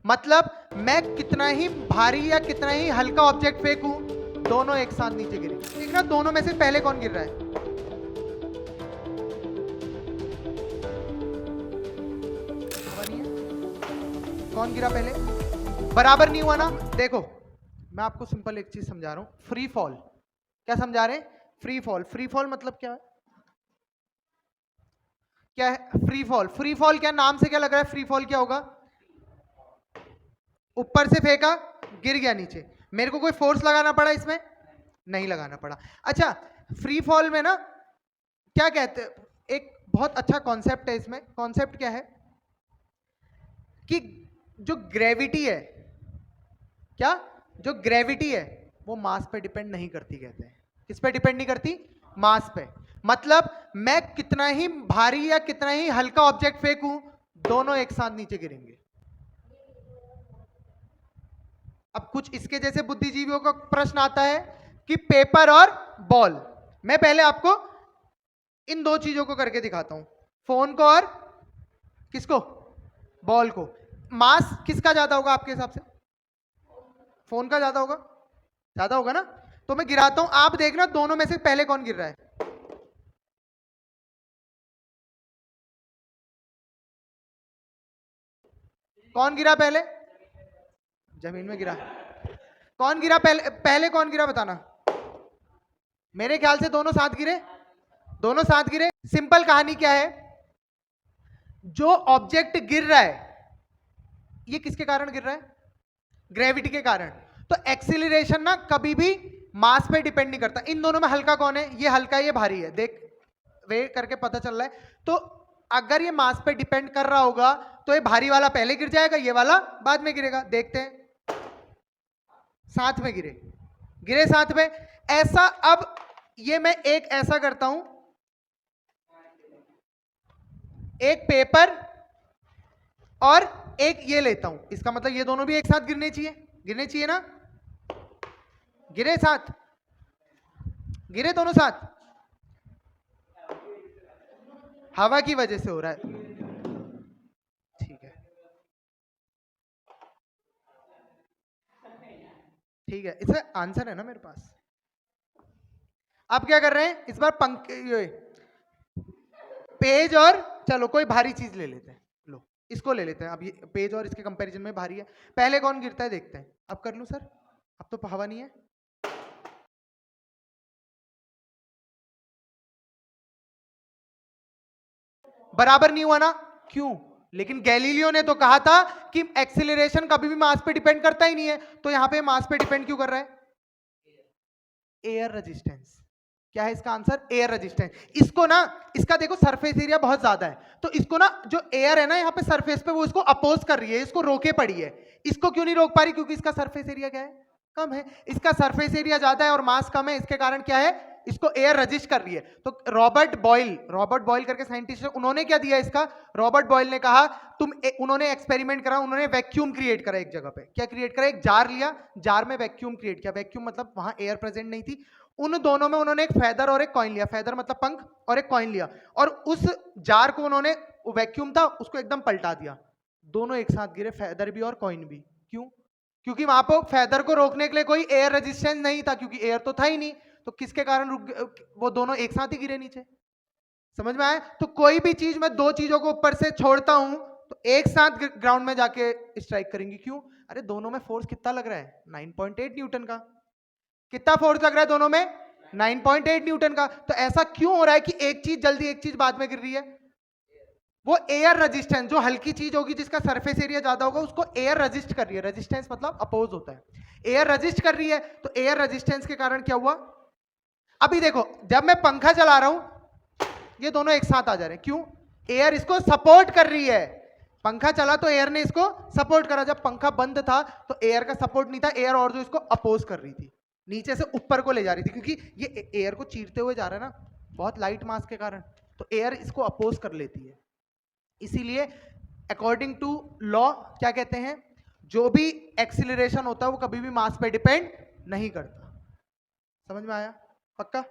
मतलब मैं कितना ही भारी या कितना ही हल्का ऑब्जेक्ट फेंकूं, दोनों एक साथ नीचे गिरेंगे। देखना दोनों में से पहले कौन गिर रहा है। कौन गिरा पहले? बराबर नहीं हुआ ना। देखो मैं आपको सिंपल एक चीज समझा रहा हूं, फ्री फॉल। क्या समझा रहे हैं? Free fall. फ्री फॉल मतलब क्या है? क्या है फ्री फॉल? फ्री फॉल क्या नाम से क्या लग रहा है? फ्री फॉल क्या होगा? ऊपर से फेंका, गिर गया नीचे। मेरे को कोई फोर्स लगाना पड़ा इसमें? नहीं लगाना पड़ा। अच्छा, फ्री फॉल में ना क्या कहते हैं, एक बहुत अच्छा कॉन्सेप्ट है इसमें। कॉन्सेप्ट क्या है कि जो ग्रेविटी है, क्या जो ग्रेविटी है वो मास पे डिपेंड नहीं करती। कहते हैं किस पे डिपेंड नहीं करती? मास पे। मतलब मैं कितना ही भारी या कितना ही हल्का ऑब्जेक्ट फेंकूं, दोनों एक साथ नीचे गिरेंगे। अब कुछ इसके जैसे बुद्धिजीवियों का प्रश्न आता है कि पेपर और बॉल। मैं पहले आपको इन दो चीजों को करके दिखाता हूं, फोन को और किसको? बॉल को। मास किसका ज्यादा होगा आपके हिसाब से? फोन का ज्यादा होगा? ज्यादा होगा ना। तो मैं गिराता हूं, आप देखना दोनों में से पहले कौन गिर रहा है। कौन गिरा पहले? जमीन में गिरा। कौन गिरा पहले? पहले कौन गिरा बताना। मेरे ख्याल से दोनों साथ गिरे। दोनों साथ गिरे। सिंपल कहानी क्या है, जो ऑब्जेक्ट गिर रहा है ये किसके कारण गिर रहा है? ग्रेविटी के कारण। तो एक्सीलरेशन ना कभी भी मास पे डिपेंड नहीं करता। इन दोनों में हल्का कौन है? ये हल्का है, ये भारी है। देख वे करके पता चल रहा है। तो अगर ये मास पे डिपेंड कर रहा होगा तो ये भारी वाला पहले गिर जाएगा, ये वाला बाद में गिरेगा। देखते हैं, साथ में गिरे। गिरे साथ में। ऐसा अब ये मैं एक ऐसा करता हूं, एक पेपर और एक ये लेता हूं, इसका मतलब ये दोनों भी एक साथ गिरने चाहिए। गिरने चाहिए ना। गिरे साथ, गिरे दोनों साथ। हवा की वजह से हो रहा है। ठीक है, ठीक है, इसका आंसर है ना मेरे पास। आप क्या कर रहे हैं इस बार? पेज और चलो कोई भारी चीज ले लेते हैं। लो इसको ले लेते हैं। अब ये पेज और इसके कंपैरिजन में भारी है। पहले कौन गिरता है देखते हैं। अब कर लूं सर? अब तो हवा नहीं है। बराबर नहीं हुआ ना। क्यों? लेकिन गैलीलियो ने तो कहा था कि एक्सीलरेशन कभी भी मास पे डिपेंड करता ही नहीं है। तो यहां पे मास पे डिपेंड क्यों कर रहा है? Air resistance. क्या है इसका आंसर? Air resistance. इसको ना, इसका देखो सरफेस एरिया बहुत ज्यादा है, तो इसको ना जो एयर है ना यहाँ पे सरफेस पे, वो इसको अपोज कर रही है, इसको रोके पड़ी है। इसको क्यों नहीं रोक पा रही? क्योंकि इसका सरफेस एरिया क्या है? कम है। इसका सरफेस एरिया ज्यादा है और मास कम है, इसके कारण क्या है? इसको एयर रजिस्ट कर रही है। तो रॉबर्ट बॉयल करके साइंटिस्ट है, उन्होंने क्या दिया इसका? रॉबर्ट बॉयल ने कहा उन्होंने एक्सपेरिमेंट करा, उन्होंने वैक्यूम क्रिएट करा एक जगह पे। क्या क्रिएट करा? एक जार लिया, जार में वैक्यूम क्रिएट किया। वैक्यूम मतलब वहां एयर प्रेजेंट नहीं थी। उन दोनों में उन्होंने एक फेदर और एक कॉइन लिया। फेदर मतलब पंख, और एक कॉइन लिया, और उस जार को उन्होंने, वैक्यूम था उसको एकदम पलटा दिया। दोनों एक साथ गिरे, फेदर भी और कॉइन भी। क्यों? क्योंकि वहां पर फेदर को रोकने के लिए कोई एयर रेजिस्टेंस नहीं था, क्योंकि एयर तो था ही नहीं। तो किसके कारण वो दोनों एक साथ ही गिरे नीचे। समझ में आया? तो कोई भी चीज मैं दो चीजों को ऊपर से छोड़ता हूं तो एक साथ ग्राउंड में जाके स्ट्राइक करेंगी। क्यों? अरे दोनों में फोर्स कितना लग रहा है? 9.8 न्यूटन का। कितना फोर्स लग रहा है दोनों में? 9.8 न्यूटन का। तो ऐसा क्यों हो रहा है कि एक चीज जल्दी एक चीज बाद में गिर रही है? वो एयर रेजिस्टेंस, जो हल्की चीज होगी जिसका सरफेस एरिया ज्यादा होगा उसको एयर रेजिस्ट कर रही है। रेजिस्टेंस मतलब अपोज होता है। एयर रेजिस्ट कर रही है, तो एयर रेजिस्टेंस के कारण क्या हुआ? अभी देखो जब मैं पंखा चला रहा हूं ये दोनों एक साथ आ जा रहे हैं। क्यों? एयर इसको सपोर्ट कर रही है। पंखा चला तो एयर ने इसको सपोर्ट करा। जब पंखा बंद था तो एयर का सपोर्ट नहीं था, एयर और जो इसको अपोज कर रही थी, नीचे से ऊपर को ले जा रही थी, क्योंकि ये एयर को चीरते हुए जा रहा है ना बहुत लाइट मास के कारण, तो एयर इसको अपोज कर लेती है। इसीलिए अकॉर्डिंग टू लॉ क्या कहते हैं, जो भी एक्सीलरेशन होता है वो कभी भी मास पे डिपेंड नहीं करता। समझ में आया? पक्का?